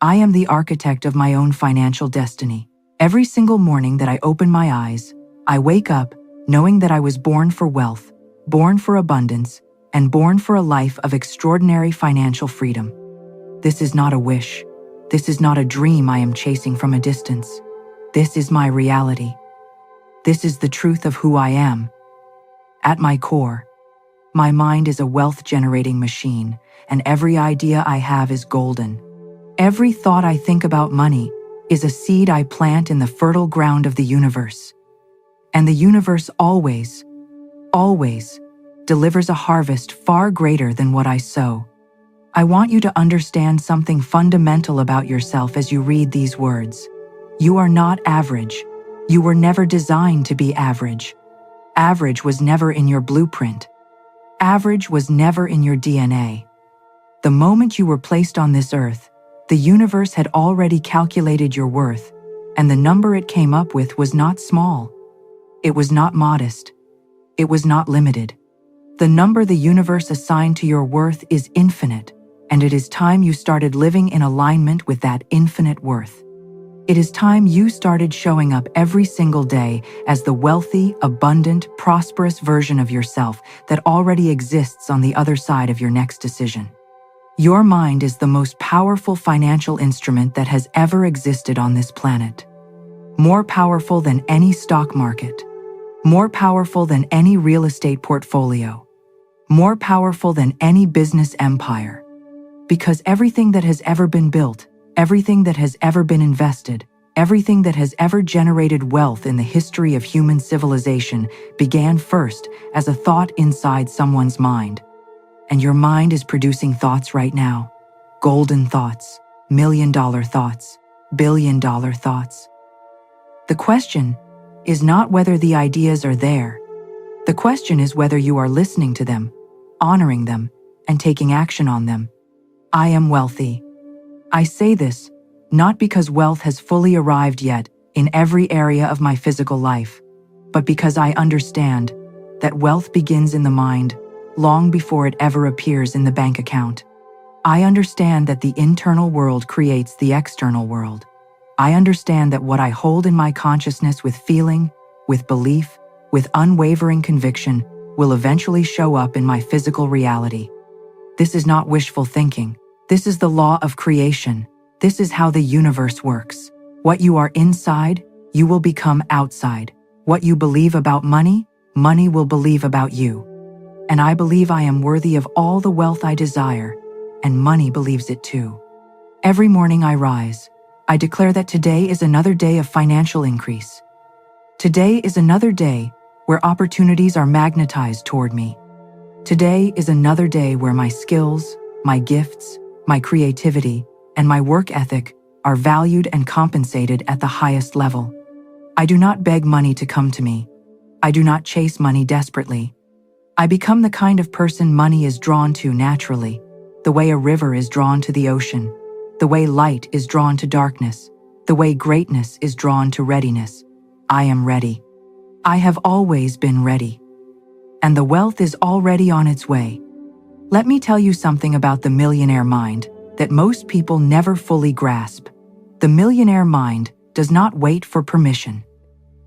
I am the architect of my own financial destiny. Every single morning that I open my eyes, I wake up knowing that I was born for wealth, born for abundance, and born for a life of extraordinary financial freedom. This is not a wish. This is not a dream I am chasing from a distance. This is my reality. This is the truth of who I am. At my core, my mind is a wealth-generating machine, and every idea I have is golden. Every thought I think about money is a seed I plant in the fertile ground of the universe. And the universe always delivers a harvest far greater than what I sow. I want you to understand something fundamental about yourself as you read these words. You are not average. You were never designed to be average. Average was never in your blueprint. Average was never in your DNA. The moment you were placed on this earth, the universe had already calculated your worth, and the number it came up with was not small. It was not modest. It was not limited. The number the universe assigned to your worth is infinite, and it is time you started living in alignment with that infinite worth. It is time you started showing up every single day as the wealthy, abundant, prosperous version of yourself that already exists on the other side of your next decision. Your mind is the most powerful financial instrument that has ever existed on this planet. More powerful than any stock market. More powerful than any real estate portfolio. More powerful than any business empire. Because everything that has ever been built, everything that has ever been invested, everything that has ever generated wealth in the history of human civilization began first as a thought inside someone's mind. And your mind is producing thoughts right now. Golden thoughts, million-dollar thoughts, billion-dollar thoughts. The question is not whether the ideas are there. The question is whether you are listening to them, honoring them, and taking action on them. I am wealthy. I say this not because wealth has fully arrived yet in every area of my physical life, but because I understand that wealth begins in the mind long before it ever appears in the bank account. I understand that the internal world creates the external world. I understand that what I hold in my consciousness with feeling, with belief, with unwavering conviction will eventually show up in my physical reality. This is not wishful thinking. This is the law of creation. This is how the universe works. What you are inside, you will become outside. What you believe about money, money will believe about you. And I believe I am worthy of all the wealth I desire, and money believes it too. Every morning I rise, I declare that today is another day of financial increase. Today is another day where opportunities are magnetized toward me. Today is another day where my skills, my gifts, my creativity, and my work ethic are valued and compensated at the highest level. I do not beg money to come to me. I do not chase money desperately. I become the kind of person money is drawn to naturally, the way a river is drawn to the ocean, the way light is drawn to darkness, the way greatness is drawn to readiness. I am ready. I have always been ready. And the wealth is already on its way. Let me tell you something about the millionaire mind that most people never fully grasp. The millionaire mind does not wait for permission.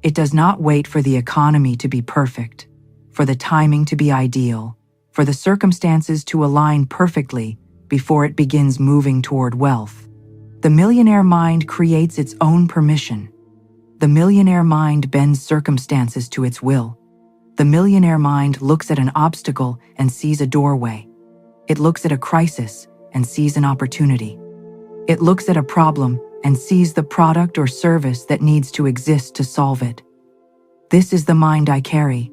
It does not wait for the economy to be perfect, for the timing to be ideal, for the circumstances to align perfectly before it begins moving toward wealth. The millionaire mind creates its own permission. The millionaire mind bends circumstances to its will. The millionaire mind looks at an obstacle and sees a doorway. It looks at a crisis and sees an opportunity. It looks at a problem and sees the product or service that needs to exist to solve it. This is the mind I carry.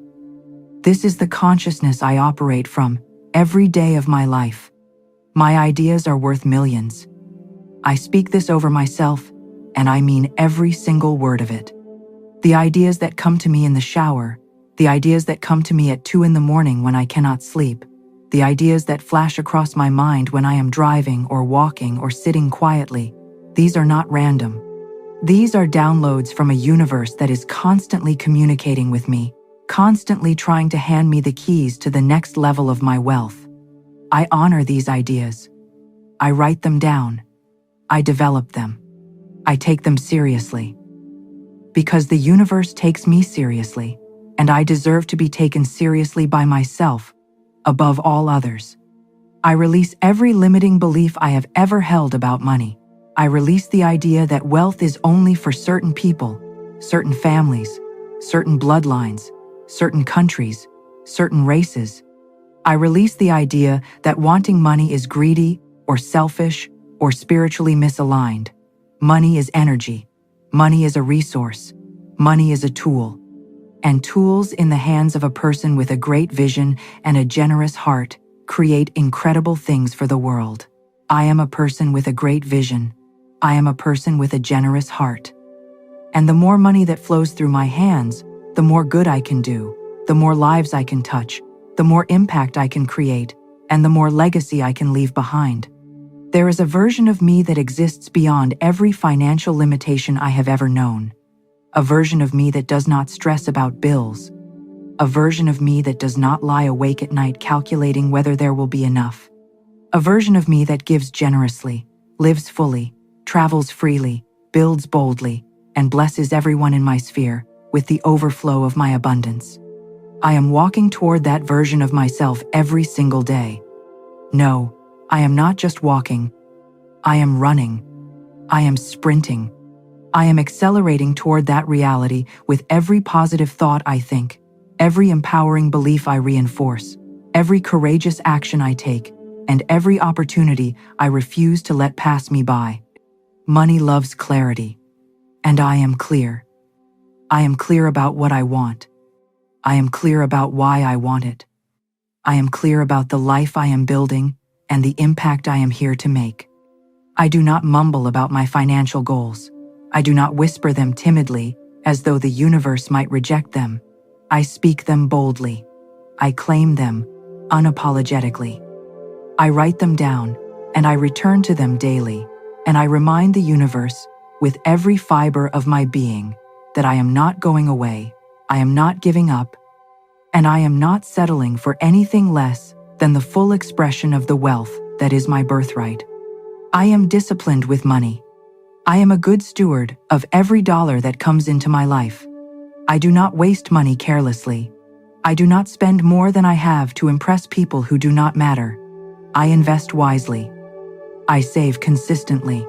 This is the consciousness I operate from every day of my life. My ideas are worth millions. I speak this over myself, and I mean every single word of it. The ideas that come to me in the shower, the ideas that come to me at 2 a.m. when I cannot sleep, the ideas that flash across my mind when I am driving or walking or sitting quietly, these are not random. These are downloads from a universe that is constantly communicating with me, constantly trying to hand me the keys to the next level of my wealth. I honor these ideas. I write them down. I develop them. I take them seriously. Because the universe takes me seriously, and I deserve to be taken seriously by myself, above all others. I release every limiting belief I have ever held about money. I release the idea that wealth is only for certain people, certain families, certain bloodlines, certain countries, certain races. I release the idea that wanting money is greedy or selfish or spiritually misaligned. Money is energy. Money is a resource. Money is a tool. And tools in the hands of a person with a great vision and a generous heart create incredible things for the world. I am a person with a great vision. I am a person with a generous heart. And the more money that flows through my hands, the more good I can do, the more lives I can touch, the more impact I can create, and the more legacy I can leave behind. There is a version of me that exists beyond every financial limitation I have ever known. A version of me that does not stress about bills. A version of me that does not lie awake at night calculating whether there will be enough. A version of me that gives generously, lives fully, travels freely, builds boldly, and blesses everyone in my sphere with the overflow of my abundance. I am walking toward that version of myself every single day. No, I am not just walking. I am running. I am sprinting. I am accelerating toward that reality with every positive thought I think, every empowering belief I reinforce, every courageous action I take, and every opportunity I refuse to let pass me by. Money loves clarity. And I am clear. I am clear about what I want. I am clear about why I want it. I am clear about the life I am building and the impact I am here to make. I do not mumble about my financial goals. I do not whisper them timidly as though the universe might reject them. I speak them boldly. I claim them unapologetically. I write them down and I return to them daily, and I remind the universe with every fiber of my being that I am not going away, I am not giving up, and I am not settling for anything less than the full expression of the wealth that is my birthright. I am disciplined with money. I am a good steward of every dollar that comes into my life. I do not waste money carelessly. I do not spend more than I have to impress people who do not matter. I invest wisely. I save consistently.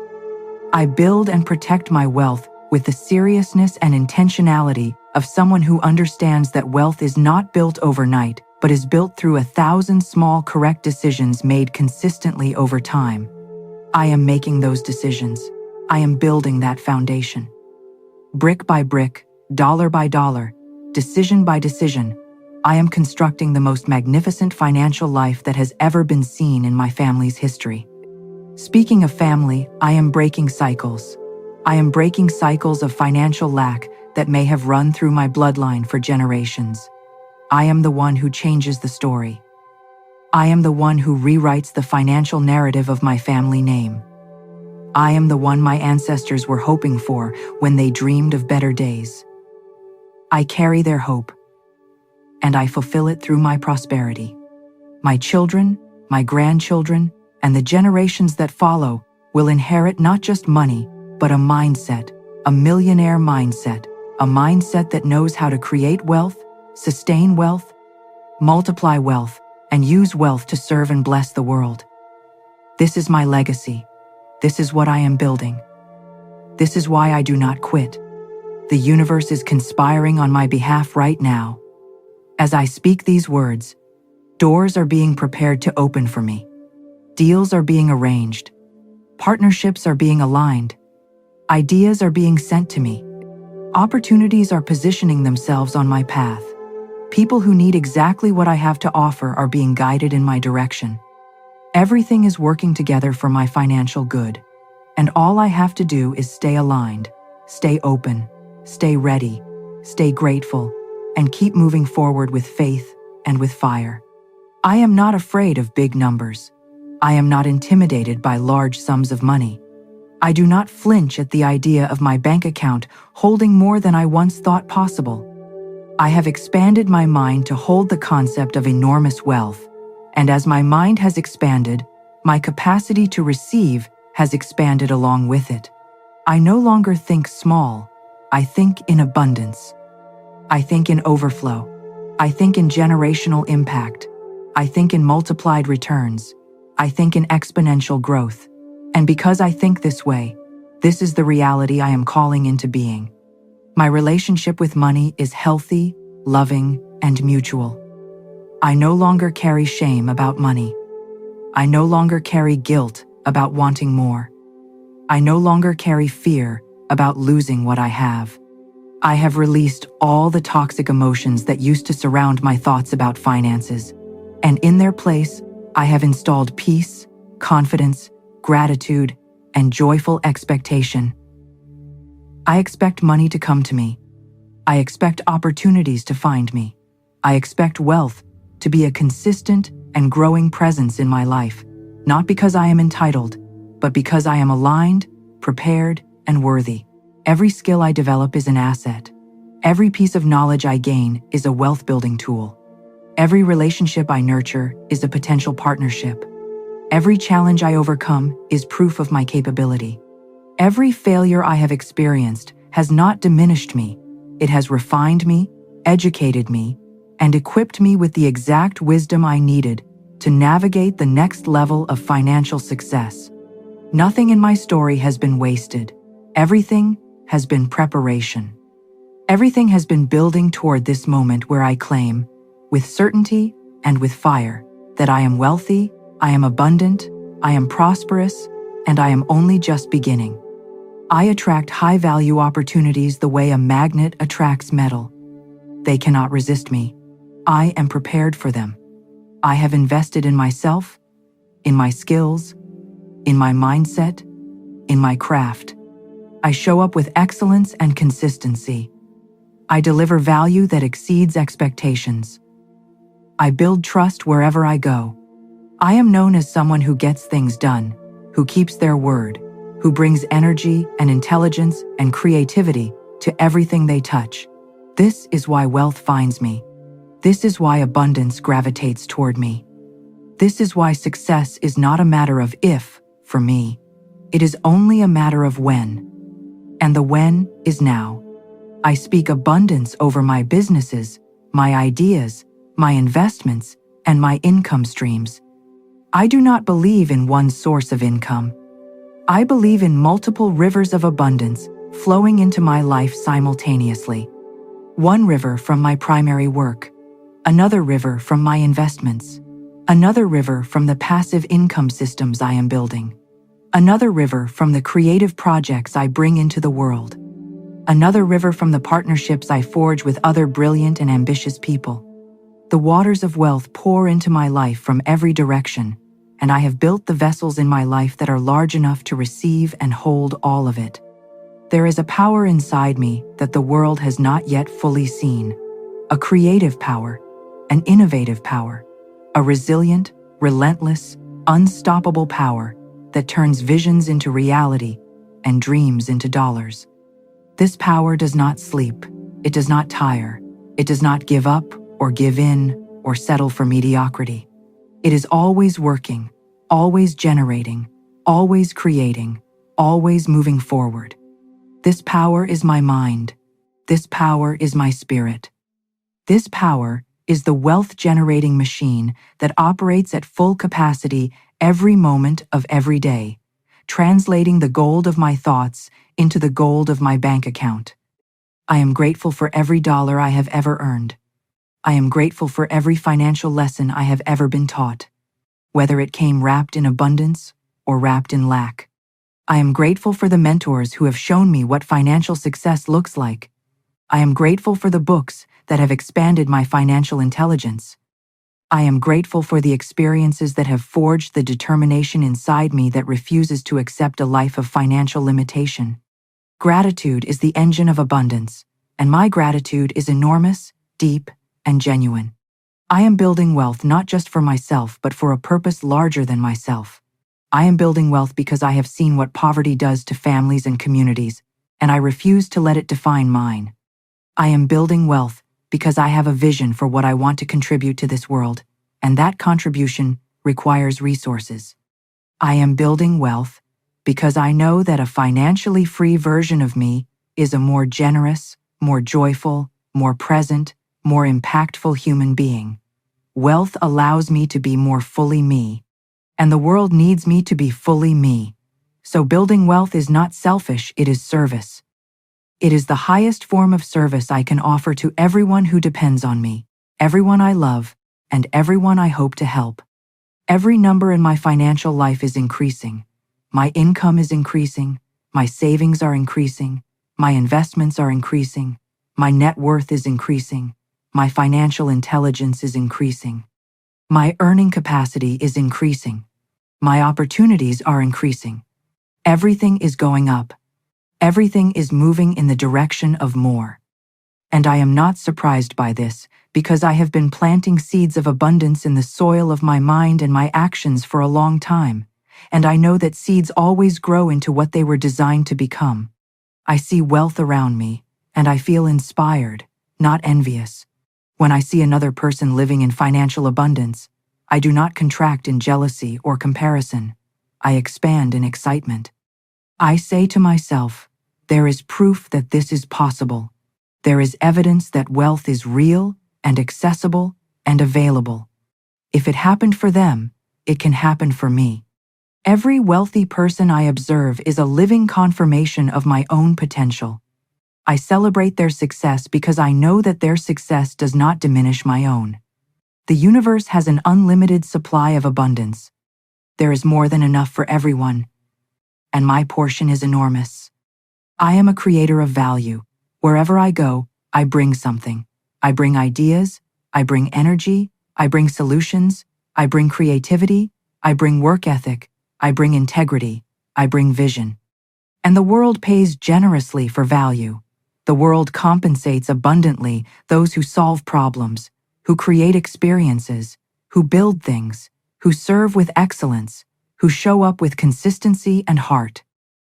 I build and protect my wealth with the seriousness and intentionality of someone who understands that wealth is not built overnight, but is built through 1,000 small correct decisions made consistently over time. I am making those decisions. I am building that foundation. Brick by brick, dollar by dollar, decision by decision, I am constructing the most magnificent financial life that has ever been seen in my family's history. Speaking of family, I am breaking cycles. I am breaking cycles of financial lack that may have run through my bloodline for generations. I am the one who changes the story. I am the one who rewrites the financial narrative of my family name. I am the one my ancestors were hoping for when they dreamed of better days. I carry their hope, and I fulfill it through my prosperity. My children, my grandchildren, and the generations that follow will inherit not just money, but a mindset, a millionaire mindset, a mindset that knows how to create wealth, sustain wealth, multiply wealth, and use wealth to serve and bless the world. This is my legacy. This is what I am building. This is why I do not quit. The universe is conspiring on my behalf right now. As I speak these words, doors are being prepared to open for me. Deals are being arranged. Partnerships are being aligned. Ideas are being sent to me. Opportunities are positioning themselves on my path. People who need exactly what I have to offer are being guided in my direction. Everything is working together for my financial good, and all I have to do is stay aligned, stay open, stay ready, stay grateful, and keep moving forward with faith and with fire. I am not afraid of big numbers. I am not intimidated by large sums of money. I do not flinch at the idea of my bank account holding more than I once thought possible. I have expanded my mind to hold the concept of enormous wealth, and as my mind has expanded, my capacity to receive has expanded along with it. I no longer think small, I think in abundance. I think in overflow. I think in generational impact. I think in multiplied returns. I think in exponential growth. And because I think this way, this is the reality I am calling into being. My relationship with money is healthy, loving, and mutual. I no longer carry shame about money. I no longer carry guilt about wanting more. I no longer carry fear about losing what I have. I have released all the toxic emotions that used to surround my thoughts about finances, and in their place, I have installed peace, confidence, gratitude, and joyful expectation. I expect money to come to me. I expect opportunities to find me. I expect wealth to be a consistent and growing presence in my life, not because I am entitled, but because I am aligned, prepared, and worthy. Every skill I develop is an asset. Every piece of knowledge I gain is a wealth-building tool. Every relationship I nurture is a potential partnership. Every challenge I overcome is proof of my capability. Every failure I have experienced has not diminished me. It has refined me, educated me, and equipped me with the exact wisdom I needed to navigate the next level of financial success. Nothing in my story has been wasted. Everything has been preparation. Everything has been building toward this moment where I claim, with certainty and with fire, that I am wealthy, I am abundant, I am prosperous, and I am only just beginning. I attract high-value opportunities the way a magnet attracts metal. They cannot resist me. I am prepared for them. I have invested in myself, in my skills, in my mindset, in my craft. I show up with excellence and consistency. I deliver value that exceeds expectations. I build trust wherever I go. I am known as someone who gets things done, who keeps their word, who brings energy and intelligence and creativity to everything they touch. This is why wealth finds me. This is why abundance gravitates toward me. This is why success is not a matter of if, for me. It is only a matter of when. And the when is now. I speak abundance over my businesses, my ideas, my investments, and my income streams. I do not believe in one source of income. I believe in multiple rivers of abundance flowing into my life simultaneously. One river from my primary work, another river from my investments, another river from the passive income systems I am building, another river from the creative projects I bring into the world, another river from the partnerships I forge with other brilliant and ambitious people. The waters of wealth pour into my life from every direction, and I have built the vessels in my life that are large enough to receive and hold all of it. There is a power inside me that the world has not yet fully seen, a creative power, an innovative power, a resilient, relentless, unstoppable power that turns visions into reality and dreams into dollars. This power does not sleep, it does not tire, it does not give up or give in or settle for mediocrity. It is always working, always generating, always creating, always moving forward. This power is my mind. This power is my spirit. This power is the wealth-generating machine that operates at full capacity every moment of every day, translating the gold of my thoughts into the gold of my bank account. I am grateful for every dollar I have ever earned. I am grateful for every financial lesson I have ever been taught, whether it came wrapped in abundance or wrapped in lack. I am grateful for the mentors who have shown me what financial success looks like. I am grateful for the books that have expanded my financial intelligence. I am grateful for the experiences that have forged the determination inside me that refuses to accept a life of financial limitation. Gratitude is the engine of abundance, and my gratitude is enormous, deep, and genuine. I am building wealth not just for myself, but for a purpose larger than myself. I am building wealth because I have seen what poverty does to families and communities, and I refuse to let it define mine. I am building wealth because I have a vision for what I want to contribute to this world, and that contribution requires resources. I am building wealth because I know that a financially free version of me is a more generous, more joyful, more present, more impactful human being. Wealth allows me to be more fully me, and the world needs me to be fully me. So building wealth is not selfish, it is service. It is the highest form of service I can offer to everyone who depends on me, everyone I love, and everyone I hope to help. Every number in my financial life is increasing. My income is increasing, my savings are increasing, my investments are increasing, my net worth is increasing, my financial intelligence is increasing. My earning capacity is increasing. My opportunities are increasing. Everything is going up. Everything is moving in the direction of more. And I am not surprised by this, because I have been planting seeds of abundance in the soil of my mind and my actions for a long time, and I know that seeds always grow into what they were designed to become. I see wealth around me, and I feel inspired, not envious. When I see another person living in financial abundance, I do not contract in jealousy or comparison. I expand in excitement. I say to myself, there is proof that this is possible. There is evidence that wealth is real and accessible and available. If it happened for them, it can happen for me. Every wealthy person I observe is a living confirmation of my own potential. I celebrate their success because I know that their success does not diminish my own. The universe has an unlimited supply of abundance. There is more than enough for everyone, and my portion is enormous. I am a creator of value. Wherever I go, I bring something. I bring ideas, I bring energy, I bring solutions, I bring creativity, I bring work ethic, I bring integrity, I bring vision. And the world pays generously for value. The world compensates abundantly those who solve problems, who create experiences, who build things, who serve with excellence, who show up with consistency and heart.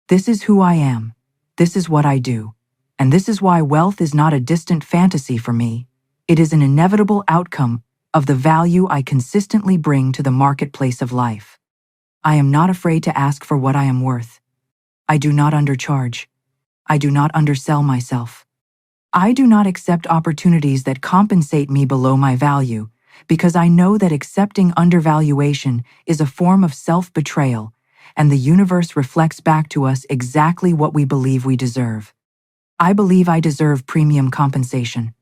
This is who I am. This is what I do. And this is why wealth is not a distant fantasy for me. It is an inevitable outcome of the value I consistently bring to the marketplace of life. I am not afraid to ask for what I am worth. I do not undercharge. I do not undersell myself. I do not accept opportunities that compensate me below my value, because I know that accepting undervaluation is a form of self-betrayal, and the universe reflects back to us exactly what we believe we deserve. I believe I deserve premium compensation.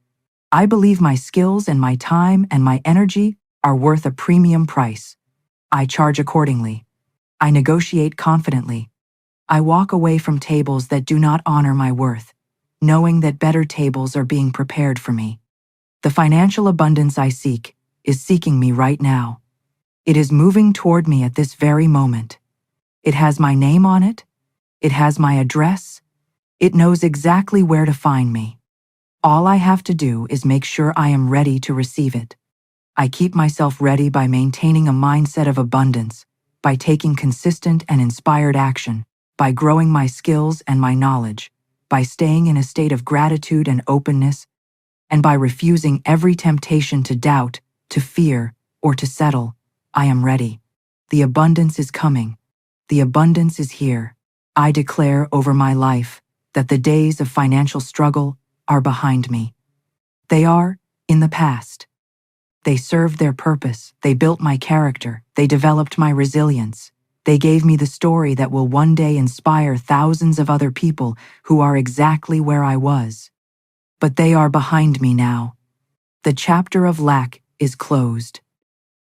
I believe my skills and my time and my energy are worth a premium price. I charge accordingly. I negotiate confidently. I walk away from tables that do not honor my worth, knowing that better tables are being prepared for me. The financial abundance I seek is seeking me right now. It is moving toward me at this very moment. It has my name on it. It has my address. It knows exactly where to find me. All I have to do is make sure I am ready to receive it. I keep myself ready by maintaining a mindset of abundance, by taking consistent and inspired action, by growing my skills and my knowledge, by staying in a state of gratitude and openness, and by refusing every temptation to doubt, to fear, or to settle. I am ready. The abundance is coming. The abundance is here. I declare over my life that the days of financial struggle are behind me. They are in the past. They served their purpose. They built my character. They developed my resilience. They gave me the story that will one day inspire thousands of other people who are exactly where I was. But they are behind me now. The chapter of lack is closed.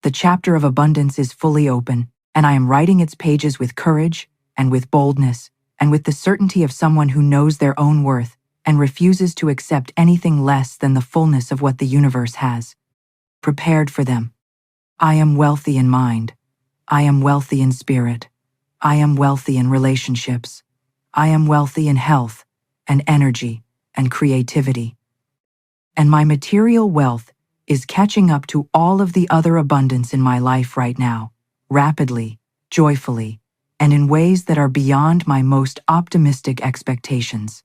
The chapter of abundance is fully open, and I am writing its pages with courage and with boldness and with the certainty of someone who knows their own worth and refuses to accept anything less than the fullness of what the universe has prepared for them. I am wealthy in mind. I am wealthy in spirit. I am wealthy in relationships. I am wealthy in health and energy and creativity. And my material wealth is catching up to all of the other abundance in my life right now, rapidly, joyfully, and in ways that are beyond my most optimistic expectations.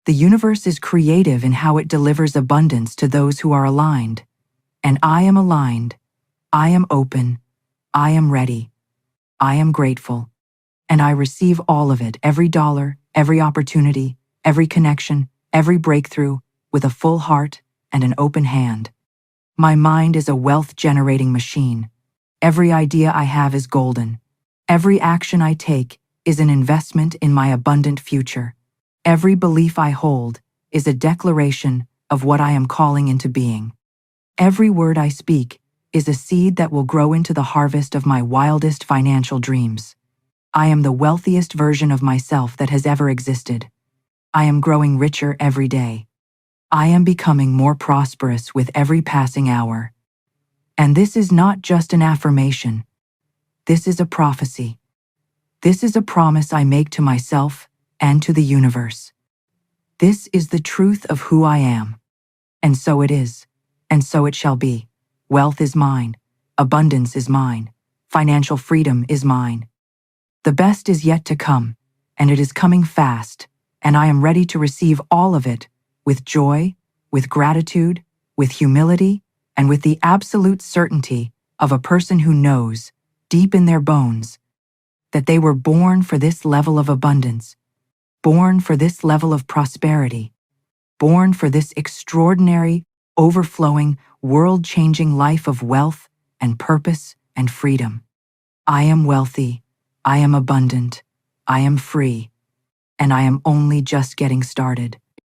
The universe is creative in how it delivers abundance to those who are aligned. And I am aligned. I am open. I am ready. I am grateful. And I receive all of it, every dollar, every opportunity, every connection, every breakthrough, with a full heart and an open hand. My mind is a wealth-generating machine. Every idea I have is golden. Every action I take is an investment in my abundant future. Every belief I hold is a declaration of what I am calling into being. Every word I speak is a seed that will grow into the harvest of my wildest financial dreams. I am the wealthiest version of myself that has ever existed. I am growing richer every day. I am becoming more prosperous with every passing hour. And this is not just an affirmation. This is a prophecy. This is a promise I make to myself and to the universe. This is the truth of who I am. And so it is, and so it shall be. Wealth is mine. Abundance is mine. Financial freedom is mine. The best is yet to come, and it is coming fast, and I am ready to receive all of it with joy, with gratitude, with humility, and with the absolute certainty of a person who knows, deep in their bones, that they were born for this level of abundance, born for this level of prosperity, born for this extraordinary, overflowing, world-changing life of wealth and purpose and freedom. I am wealthy, I am abundant, I am free, and I am only just getting started.